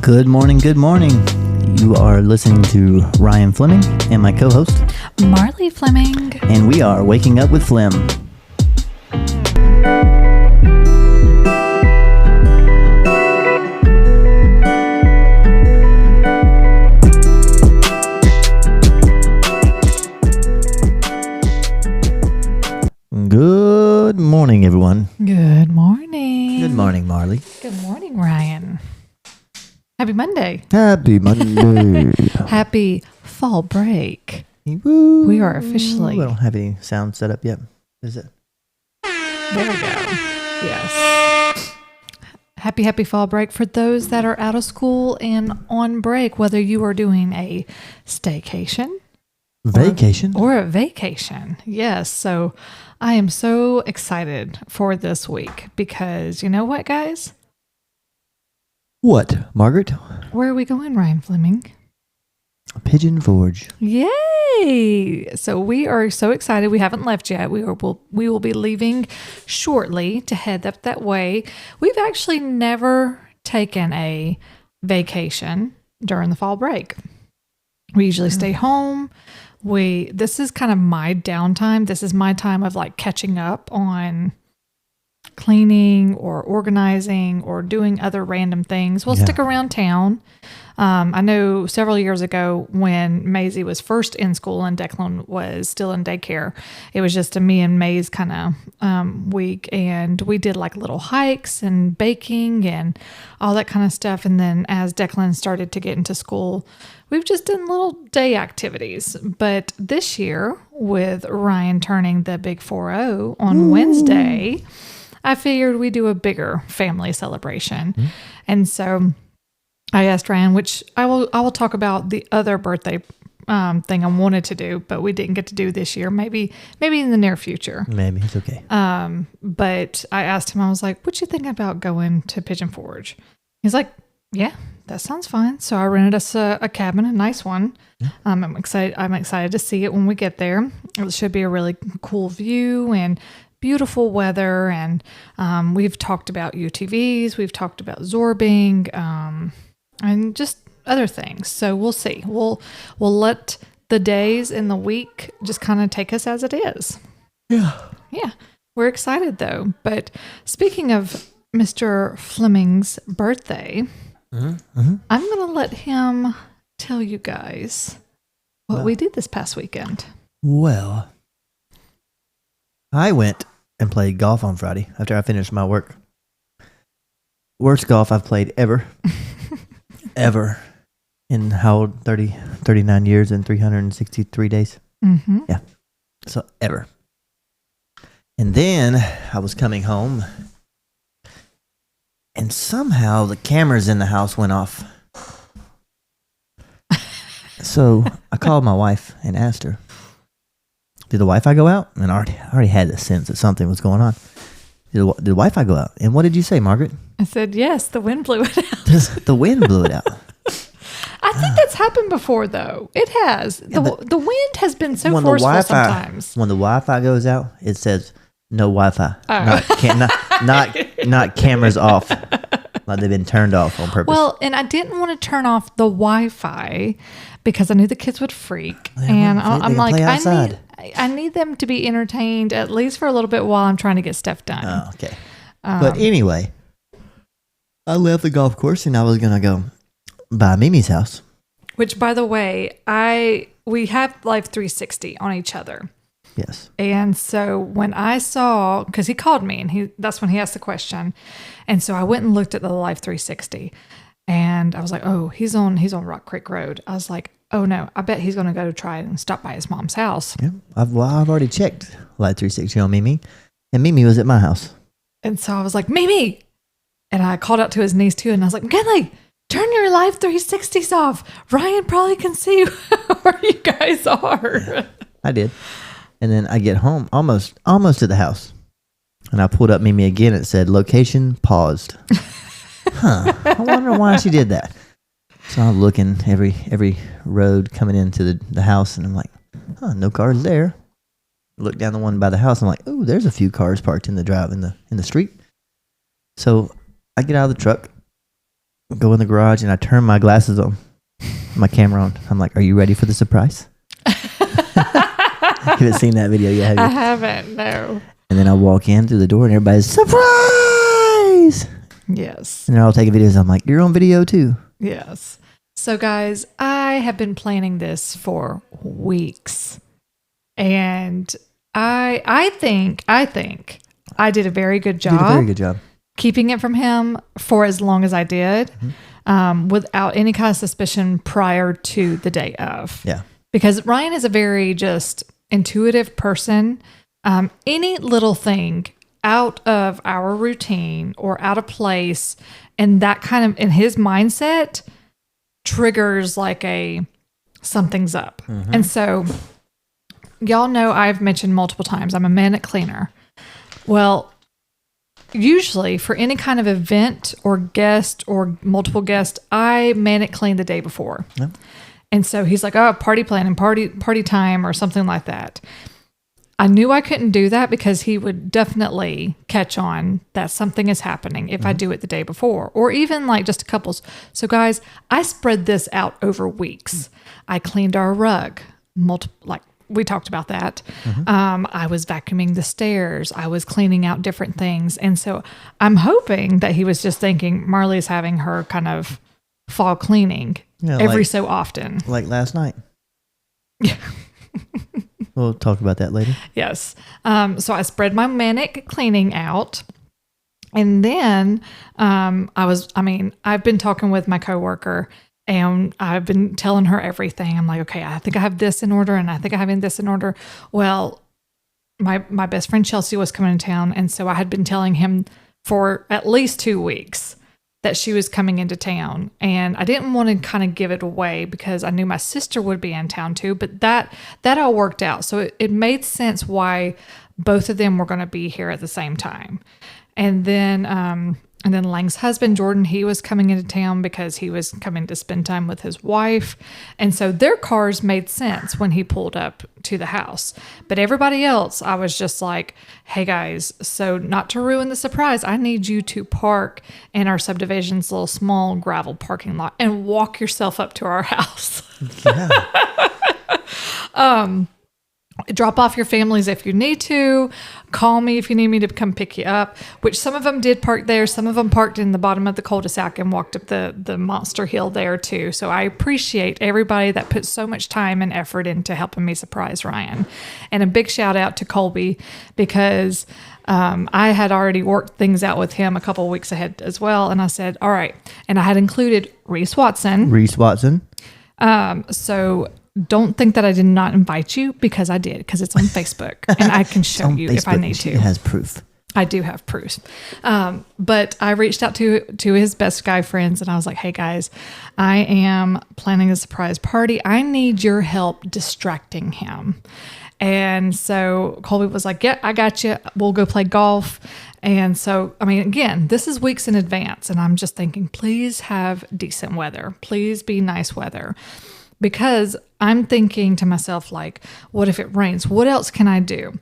Good morning, good morning. You are listening to Ryan Fleming and my co-host, Marlee Fleming. and we are Waking Up with Flem. Good morning, everyone. Good morning. Good morning, Marlee. Good morning, Ryan. Happy Monday. Happy Monday. Happy fall break. Woo. We are officially... I don't have any sound set up yet. Is it? There we go. Yes. Happy fall break for those that are out of school and on break, whether you are doing a staycation. Vacation? Or a vacation. Yes. So I am so excited for this week because you know what, guys? What, Margaret? Where are we going, Ryan Fleming? Pigeon Forge. Yay! So we are so excited. We haven't left yet. We will be leaving shortly to head up that way. We've actually never taken a vacation during the fall break. We usually stay home. This is kind of my downtime. This is my time of like catching up on cleaning or organizing or doing other random things. We'll stick around town. I know several years ago when Maisie was first in school and Declan was still in daycare, it was just a me and Maze kind of week, and we did like little hikes and baking and all that kind of stuff. And then as Declan started to get into school, we've just done little day activities. But this year, with Ryan turning the big 4-0 on Wednesday, I figured we'd do a bigger family celebration. Mm-hmm. And so I asked Ryan, which I will talk about the other birthday thing I wanted to do, but we didn't get to do this year. Maybe in the near future. Maybe it's okay. But I asked him, I was like, what you think about going to Pigeon Forge? He's like, yeah, that sounds fine. So I rented us a cabin, a nice one. Yeah. I'm excited to see it when we get there. It should be a really cool view and beautiful weather. And we've talked about UTVs. We've talked about zorbing. And just other things. So we'll see. We'll let the days in the week just kind of take us as it is. Yeah. Yeah. We're excited though. But speaking of Mr. Fleming's birthday, I'm going to let him tell you guys what we did this past weekend. Well, I went and played golf on Friday after I finished my work. Worst golf I've played ever. Ever in how old? 39 years and 363 days. Mm-hmm. Yeah. So ever. And then I was coming home and somehow the cameras in the house went off. So I called my wife and asked her, did the Wi-Fi go out? And I already had the sense that something was going on. Did the Wi-Fi go out? And what did you say, Margaret? I said, yes, the wind blew it out. The wind blew it out. I think that's happened before, though. It has. The wind has been so forceful sometimes. When the Wi-Fi goes out, it says no Wi-Fi. Oh. Not cameras off. Like they've been turned off on purpose. Well, and I didn't want to turn off the Wi-Fi because I knew the kids would freak. I'm like, I need them to be entertained at least for a little bit while I'm trying to get stuff done. Oh, okay. But anyway, I left the golf course and I was going to go by Mimi's house. Which, by the way, we have Life 360 on each other. Yes. And so when I saw, because he called me and that's when he asked the question. And so I went and looked at the Life 360 and I was like, oh, he's on Rock Creek Road. I was like, oh no, I bet he's going to go try and stop by his mom's house. Yeah. I've already checked Life 360 on Mimi and Mimi was at my house. And so I was like, Mimi. And I called out to his niece too. And I was like, McKinley, turn your Life 360s off. Ryan probably can see where you guys are. Yeah, I did. And then I get home almost to the house. And I pulled up Mimi again. It said location paused. I wonder why she did that. So I'm looking every road coming into the house. And I'm like, no cars there. Look down the one by the house. I'm like, oh, there's a few cars parked in the drive in the street. So I get out of the truck, go in the garage and I turn my glasses on, my camera on. I'm like, are you ready for the surprise? You haven't seen that video yet, have you? I haven't, no. And then I walk in through the door and everybody's, surprise! Yes. And they're all taking videos. I'm like, you're on video too. Yes. So guys, I have been planning this for weeks. And I think I did a very good job. You did a very good job. Keeping it from him for as long as I did, without any kind of suspicion prior to the day of. Yeah. Because Ryan is a very just intuitive person. Any little thing out of our routine or out of place, and that kind of, in his mindset, triggers like something's up. And so y'all know I've mentioned multiple times, I'm a manic cleaner. Well, usually for any kind of event or guest or multiple guests, I manic clean the day before. Yeah. And so he's like, oh, party planning, party time or something like that. I knew I couldn't do that because he would definitely catch on that something is happening if I do it the day before, or even like just a couples. So guys, I spread this out over weeks. I cleaned our rug, like we talked about that. I was vacuuming the stairs. I was cleaning out different things. And so I'm hoping that he was just thinking Marlee's having her kind of fall cleaning every so often. Like last night. Yeah. We'll talk about that later. Yes. So I spread my manic cleaning out. And then I've been talking with my coworker and I've been telling her everything. I'm like, okay, I think I have this in order and I think I have this in order. Well, my best friend Chelsea was coming to town. And so I had been telling him for at least 2 weeks that she was coming into town. And I didn't want to kind of give it away because I knew my sister would be in town too, but that all worked out. So it made sense why both of them were going to be here at the same time. And then Lang's husband, Jordan, he was coming into town because he was coming to spend time with his wife. And so their cars made sense when he pulled up to the house. But everybody else, I was just like, hey guys, so not to ruin the surprise, I need you to park in our subdivision's little small gravel parking lot and walk yourself up to our house. Yeah. Drop off your families if you need to. Call me if you need me to come pick you up, which some of them did park there. Some of them parked in the bottom of the cul-de-sac and walked up the monster hill there too. So I appreciate everybody that put so much time and effort into helping me surprise Ryan. And a big shout out to Colby because I had already worked things out with him a couple of weeks ahead as well. And I said, all right. And I had included Reese Watson. So don't think that I did not invite you because I did, because it's on Facebook and I can show you Facebook if I need to. It has proof. I do have proof. But I reached out to his best guy friends and I was like, hey guys, I am planning a surprise party. I need your help distracting him. And so Colby was like, yeah, I got you. We'll go play golf. And so, I mean, again, this is weeks in advance. And I'm just thinking, please have decent weather. Please be nice weather. Because I'm thinking to myself, like, what if it rains? What else can I do?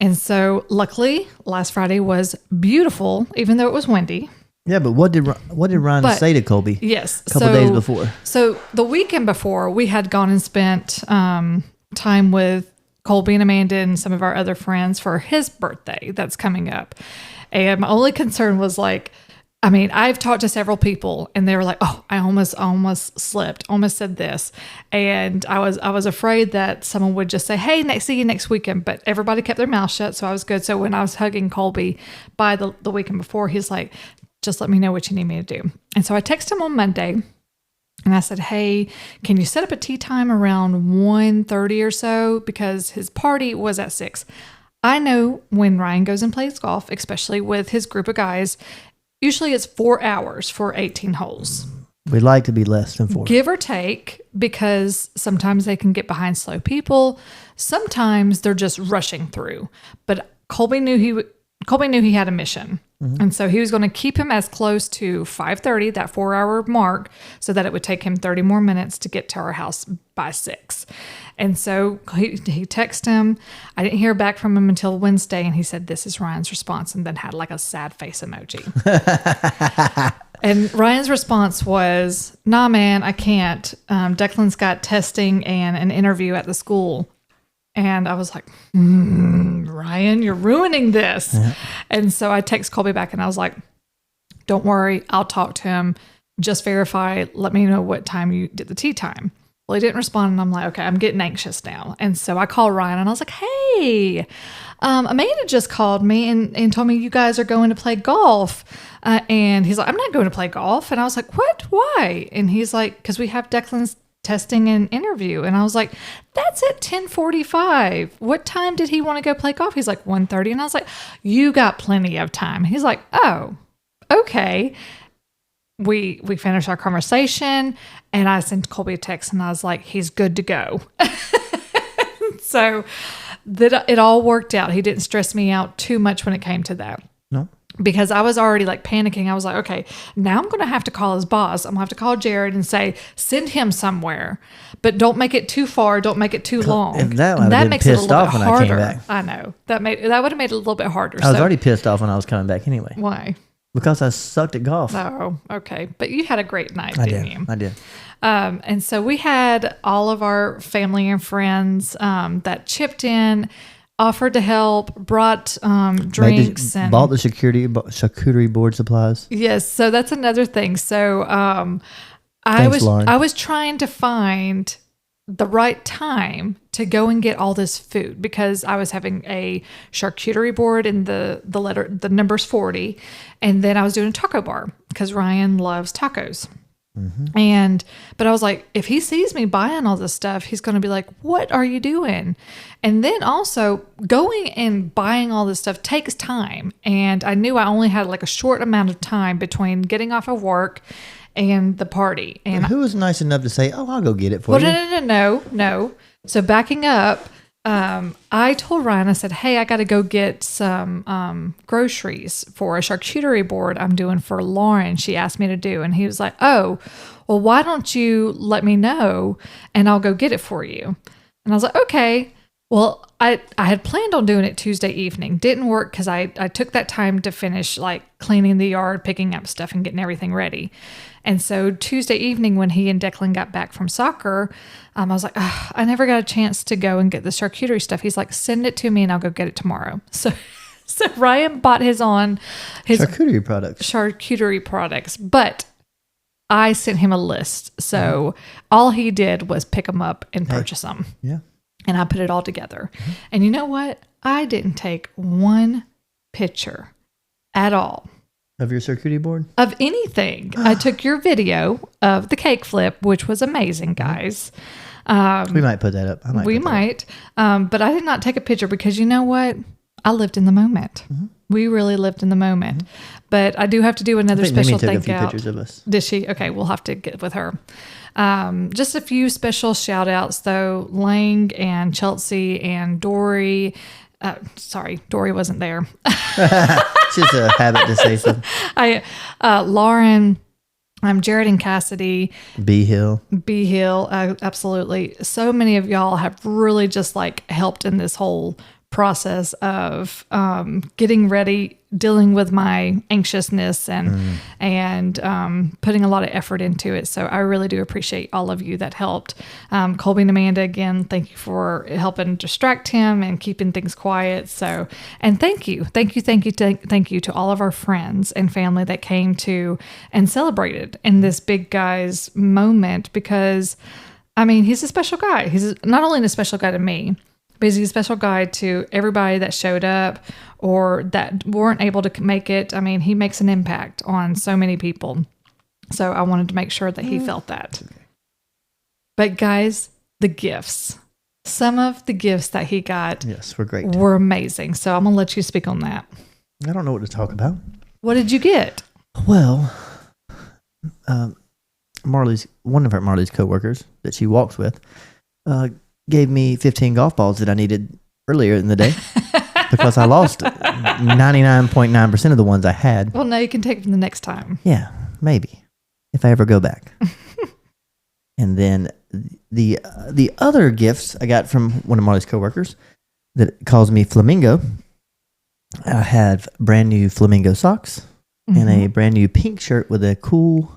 And so luckily, last Friday was beautiful, even though it was windy. Yeah, but what did Ryan say to Colby? Yes. A couple days before. So the weekend before, we had gone and spent time with Colby and Amanda and some of our other friends for his birthday that's coming up. And my only concern was like, I mean, I've talked to several people and they were like, oh, I almost slipped, almost said this. And I was afraid that someone would just say, hey, see you next weekend. But everybody kept their mouth shut. So I was good. So when I was hugging Colby by the weekend before, he's like, just let me know what you need me to do. And so I texted him on Monday and I said, hey, can you set up a tea time around 1:30 or so? Because his party was at 6. I know when Ryan goes and plays golf, especially with his group of guys, usually it's 4 hours for 18 holes. We like to be less than 4. Give or take, because sometimes they can get behind slow people. Sometimes they're just rushing through. But Colby knew he had a mission. Mm-hmm. And so he was going to keep him as close to 5:30, that 4-hour mark, so that it would take him 30 more minutes to get to our house by 6. And so he texted him. I didn't hear back from him until Wednesday. And he said, this is Ryan's response. And then had like a sad face emoji. And Ryan's response was, nah, man, I can't. Declan's got testing and an interview at the school. And I was like, Ryan, you're ruining this. Yeah. And so I text Colby back and I was like, don't worry, I'll talk to him. Just verify, let me know what time you did the tea time. Well, he didn't respond, and I'm like, okay, I'm getting anxious now. And so I called Ryan, and I was like, hey, Amanda just called me and told me you guys are going to play golf. And he's like, I'm not going to play golf. And I was like, what? Why? And he's like, because we have Declan's testing and interview. And I was like, that's at 10:45. What time did he want to go play golf? He's like, 1:30. And I was like, you got plenty of time. He's like, oh, okay. We finished our conversation, and I sent Colby a text, and I was like, he's good to go. So that it all worked out. He didn't stress me out too much when it came to that. No. Because I was already like panicking. I was like, okay, now I'm going to have to call his boss. I'm going to have to call Jared and say, send him somewhere, but don't make it too far. Don't make it too long. If that makes it a little bit harder. I came back. I know. That would have made it a little bit harder. I was already pissed off when I was coming back anyway. Why? Because I sucked at golf. Oh, okay. But you had a great night, didn't you? I did. And so we had all of our family and friends that chipped in, offered to help, brought drinks. Bought the charcuterie board supplies. Yes. So that's another thing. So I was trying to find the right time to go and get all this food because I was having a charcuterie board in the numbers 40. And then I was doing a taco bar because Ryan loves tacos. Mm-hmm. But I was like, if he sees me buying all this stuff, he's going to be like, what are you doing? And then also going and buying all this stuff takes time. And I knew I only had like a short amount of time between getting off of work and the party. And who was nice enough to say, oh, I'll go get it for you? No. So backing up, I told Ryan, I said, hey, I got to go get some groceries for a charcuterie board I'm doing for Lauren. She asked me to do. And he was like, oh, well, why don't you let me know and I'll go get it for you? And I was like, okay. Well, I had planned on doing it Tuesday evening. Didn't work because I took that time to finish like cleaning the yard, picking up stuff and getting everything ready. And so Tuesday evening when he and Declan got back from soccer, I was like, I never got a chance to go and get the charcuterie stuff. He's like, send it to me and I'll go get it tomorrow. So Ryan bought his charcuterie products, but I sent him a list. So all he did was pick them up and purchase them. Yeah. And I put it all together. Mm-hmm. And you know what? I didn't take one picture at all. Of your charcuterie board? Of anything. I took your video of the cake flip, which was amazing, guys. We might put that up. We might. But I did not take a picture because you know what? I lived in the moment. Mm-hmm. We really lived in the moment. Mm-hmm. But I do have to do another special thank out. Took a few pictures of us. Did she? Okay, we'll have to get with her. Just a few special shout outs though. Lang and Chelsea and Dory. Sorry, Dory wasn't there. It's just a habit to say something. Lauren, Jared and Cassidy. B Hill, absolutely. So many of y'all have really just like helped in this whole process of getting ready, dealing with my anxiousness and putting a lot of effort into it. So I really do appreciate all of you that helped. Colby and Amanda, again, thank you for helping distract him and keeping things quiet. So, and thank you to all of our friends and family that came to and celebrated in this big guy's moment because, I mean, he's a special guy. He's not only a special guy to me, but he's a special guy to everybody that showed up or that weren't able to make it. I mean, he makes an impact on so many people. So I wanted to make sure that he felt that. Okay. But guys, the gifts. Some of the gifts that he got were amazing. So I'm going to let you speak on that. I don't know what to talk about. What did you get? Well, one of Marlee's coworkers that she walks with, gave me 15 golf balls that I needed earlier in the day because I lost 99.9% of the ones I had. Well, now you can take them the next time. Yeah, maybe if I ever go back. And then the other gifts I got from one of Marlee's coworkers that calls me Flamingo. I have brand new Flamingo socks and a brand new pink shirt with a cool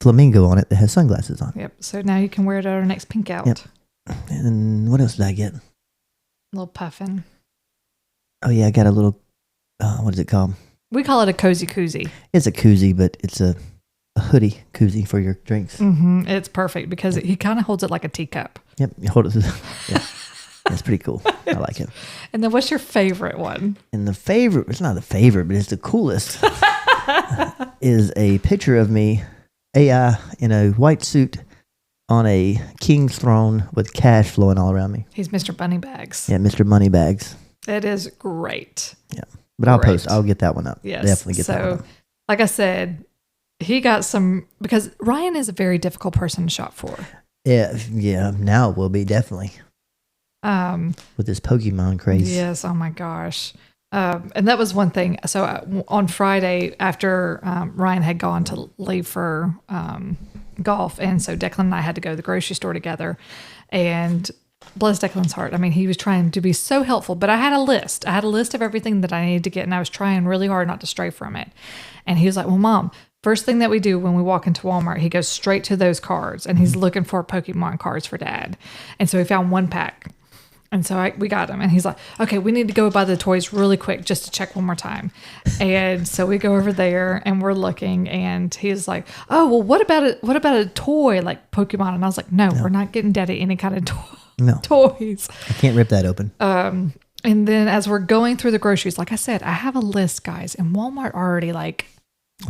flamingo on it that has sunglasses on. Yep. So now you can wear it at our next pink out. Yep. And what else did I get? A little puffin. Oh yeah, I got a little. What is it called? We call it a cozy koozie. It's a koozie, but it's a hoodie koozie for your drinks. It's perfect because he kind of holds it like a teacup. Yep, you hold it. Yeah, that's pretty cool. I like it. And then what's your favorite one? And the favorite, it's not the favorite, but it's the coolest, is a picture of me, AI, in a white suit on a king's throne with cash flowing all around me. He's Mr. Moneybags. Yeah, Mr. Moneybags. It is great. Yeah, but I'll get that one up. Yes. Definitely get that one up. Like I said, he got some, because Ryan is a very difficult person to shop for. Yeah, now it will be, definitely. With this Pokemon craze. Yes, oh my gosh. And that was one thing. So on Friday, after Ryan had gone to leave for golf, and so Declan and I had to go to the grocery store together, and bless Declan's heart. I mean, he was trying to be so helpful, but I had a list. I had a list of everything that I needed to get, and I was trying really hard not to stray from it. And he was like, well, Mom, first thing that we do when we walk into Walmart, he goes straight to those cards, and he's looking for Pokemon cards for Dad. And so he found one pack. And so we got him, and he's like, okay, we need to go buy the toys really quick just to check one more time. And so we go over there, and we're looking, and he's like, oh, well, what about a toy like Pokemon? And I was like, no. We're not getting Daddy any kind of toys. I can't rip that open. And then as we're going through the groceries, like I said, I have a list, guys, and Walmart already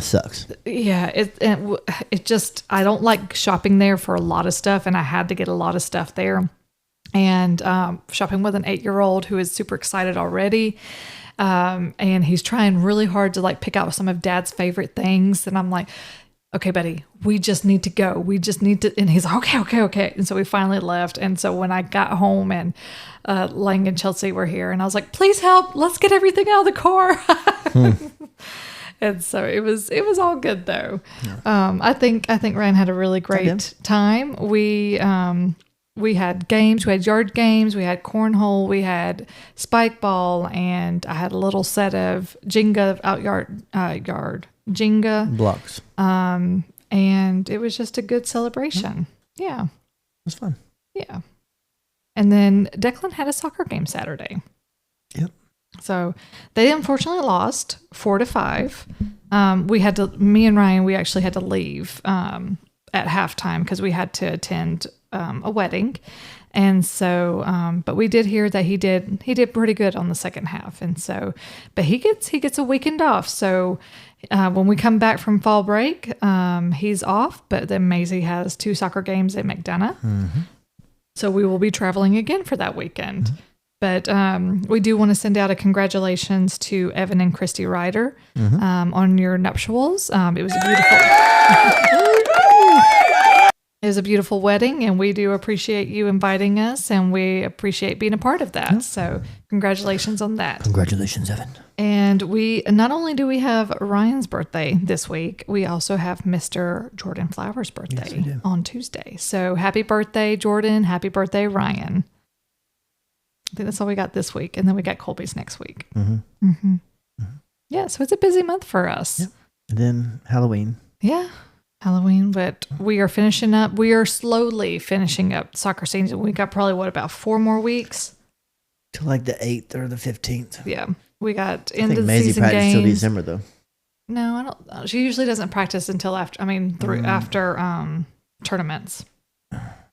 sucks. Yeah, it just, I don't like shopping there for a lot of stuff, and I had to get a lot of stuff there. And shopping with an 8-year-old who is super excited already. And he's trying really hard to pick out some of Dad's favorite things. And I'm like, okay, buddy, we just need to go. We just need to. And he's like, okay. And so we finally left. And so when I got home and Lang and Chelsea were here, and I was like, please help. Let's get everything out of the car. And so it was all good though. Yeah. I think Ryan had a really great time. We had games, we had yard games, we had cornhole, we had spike ball, and I had a little set of Jenga Jenga blocks. And it was just a good celebration. Yeah. It was fun. Yeah. And then Declan had a soccer game Saturday. Yep. So they unfortunately lost 4-5. Me and Ryan, we actually had to leave at halftime because we had to attend a wedding. And so, but we did hear that he did pretty good on the second half. And so, but he gets a weekend off. So when we come back from fall break, he's off, but then Maisie has 2 soccer games at McDonough. Mm-hmm. So we will be traveling again for that weekend. Mm-hmm. But we do want to send out a congratulations to Evan and Christy Ryder on your nuptials. It was a beautiful... It was a beautiful wedding, and we do appreciate you inviting us, and we appreciate being a part of that. Yep. So congratulations on that. Congratulations, Evan. And we not only do we have Ryan's birthday this week, we also have Mr. Jordan Flowers' birthday on Tuesday. So happy birthday, Jordan. Happy birthday, Ryan. I think that's all we got this week. And then we got Colby's next week. Mm-hmm. Mm-hmm. Mm-hmm. Yeah, so it's a busy month for us. Yep. And then Halloween. Yeah. Halloween, but we are slowly finishing up soccer season. We got probably about 4 more weeks to the 8th or the 15th. Yeah, we got end of the Maisie season practices games till December though. No, I don't. She usually doesn't practice until after tournaments.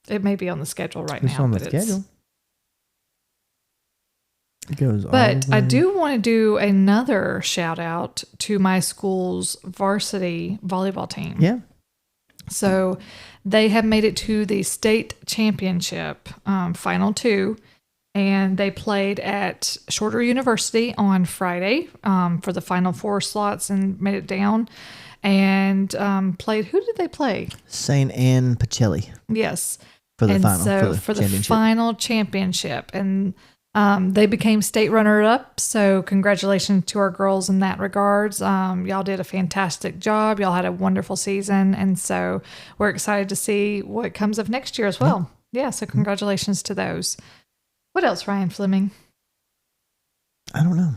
It may be on the schedule right now. On the schedule. It goes. But I do want to do another shout out to my school's varsity volleyball team. Yeah. So they have made it to the state championship, final 2, and they played at Shorter University on Friday for the final 4 slots and made it down. And played. Who did they play? St. Anne Pacelli. Yes. For the final. So for the final championship, and they became state runner-up, so congratulations to our girls in that regards. Y'all did a fantastic job. Y'all had a wonderful season, and so we're excited to see what comes of next year as well. Yeah, so congratulations to those. What else, Ryan Fleming? I don't know.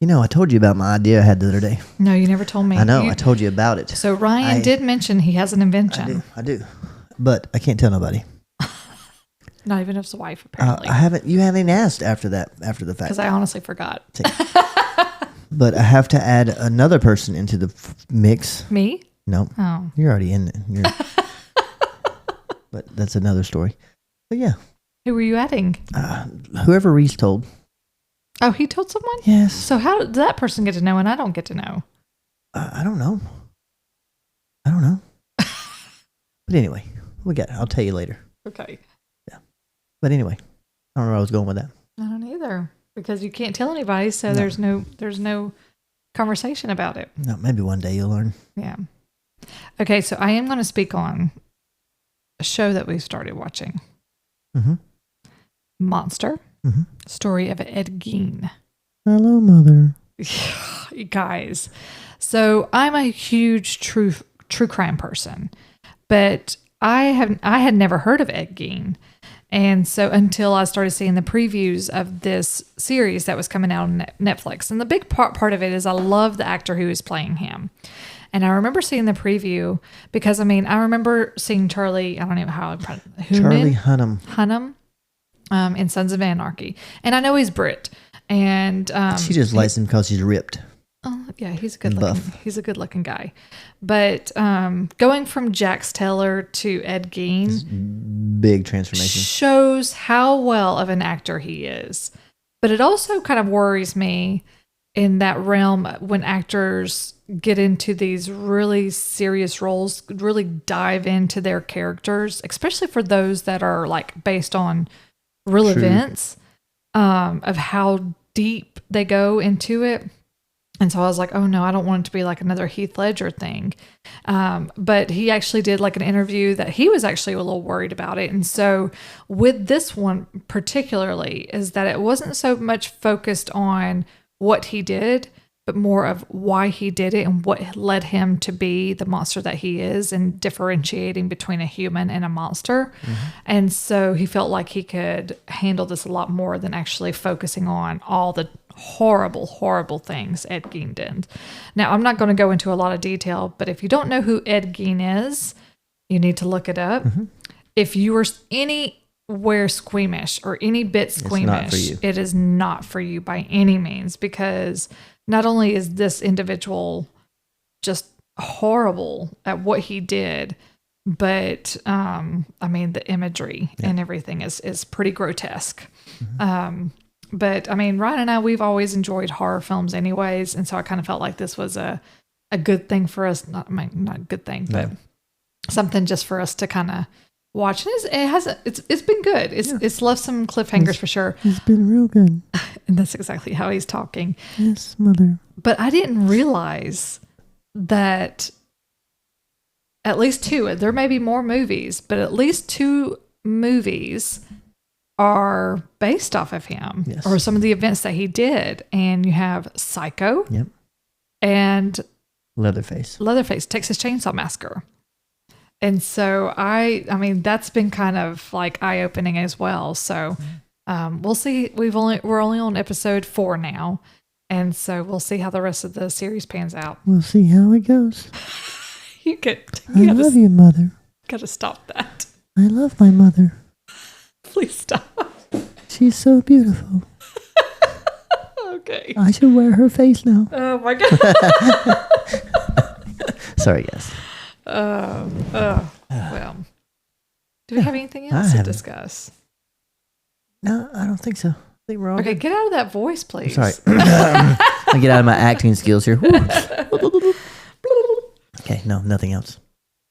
I told you about my idea I had the other day. No, you never told me. I know. I told you about it. So Ryan did mention he has an invention. I do. But I can't tell nobody. Not even his wife, apparently. You haven't asked after the fact. Because I honestly forgot. But I have to add another person into the mix. Me? No. Oh. You're already in it. But that's another story. But yeah. Who were you adding? Whoever Reese told. Oh, he told someone? Yes. So how did that person get to know and I don't get to know? I don't know. But anyway, I'll tell you later. Okay. Yeah. But anyway, I don't know where I was going with that. I don't either. Because you can't tell anybody, so there's no conversation about it. No, maybe one day you'll learn. Yeah. Okay, so I am going to speak on a show that we started watching. Mm-hmm. Monster. Mm-hmm. Story of Ed Gein. Hello, Mother. You guys. So I'm a huge true crime person, but I had never heard of Ed Gein. And so until I started seeing the previews of this series that was coming out on Netflix. And the big part of it is I love the actor who is playing him. And I remember seeing the preview because, I remember seeing Charlie, I don't know how I pronounce it. Charlie Hunnam. In Sons of Anarchy. And I know he's Brit. And she just likes him because he's ripped. Oh, yeah, he's a good looking guy. But going from Jax Taylor to Ed Gein, big transformation, shows how well of an actor he is. But it also kind of worries me in that realm when actors get into these really serious roles, really dive into their characters, especially for those that are like based on real events, of how deep they go into it. And so I was like, oh no, I don't want it to be like another Heath Ledger thing. But he actually did like an interview that he was actually a little worried about it. And so with this one particularly is that it wasn't so much focused on what he did, but more of why he did it and what led him to be the monster that he is and differentiating between a human and a monster. Mm-hmm. And so he felt like he could handle this a lot more than actually focusing on all the horrible, horrible things Ed Gein did. Now, I'm not going to go into a lot of detail, but if you don't know who Ed Gein is, you need to look it up. Mm-hmm. If you were anywhere squeamish or any bit squeamish, it is not for you by any means, because not only is this individual just horrible at what he did, but the imagery and everything is pretty grotesque. Mm-hmm. But Ryan and I, we've always enjoyed horror films anyways. And so I kind of felt like this was a good thing for us. Not a good thing, but something just for us to kind of watch. And it's been good. It's left some cliffhangers for sure. It's been real good. And that's exactly how he's talking. Yes, Mother. But I didn't realize that at least two, there may be more movies, but at least two movies are based off of him or some of the events that he did. And you have Psycho and Leatherface, Texas Chainsaw Massacre. And so that's been kind of like eye-opening as well. So we'll see. We're only on episode 4 now. And so we'll see how the rest of the series pans out. We'll see how it goes. I love you, Mother. Gotta stop that. I love my mother. Please stop. She's so beautiful. Okay. I should wear her face now. Oh my God. Sorry, guys. Well, do we have anything else to discuss? No, I don't think so. I think we're all okay. good. Get out of that voice, please. Sorry. I get out of my acting skills here. Okay, no, nothing else.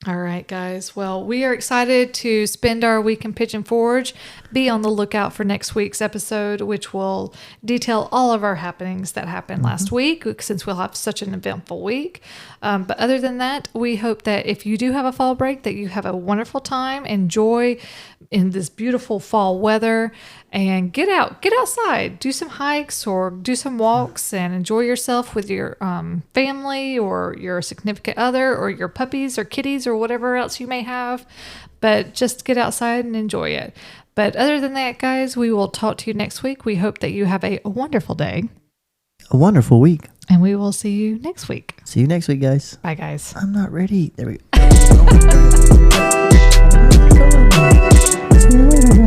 All right, guys. Well, we are excited to spend our week in Pigeon Forge. Be on the lookout for next week's episode, which will detail all of our happenings that happened last week, since we'll have such an eventful week. But other than that, we hope that if you do have a fall break, that you have a wonderful time, enjoy in this beautiful fall weather, and get outside, do some hikes or do some walks and enjoy yourself with your family or your significant other or your puppies or kitties or whatever else you may have. But just get outside and enjoy it. But other than that, guys, we will talk to you next week. We hope that you have a wonderful day. a wonderful week. And we will see you next week. See you next week, guys. Bye, guys. I'm not ready. There we go. See you later.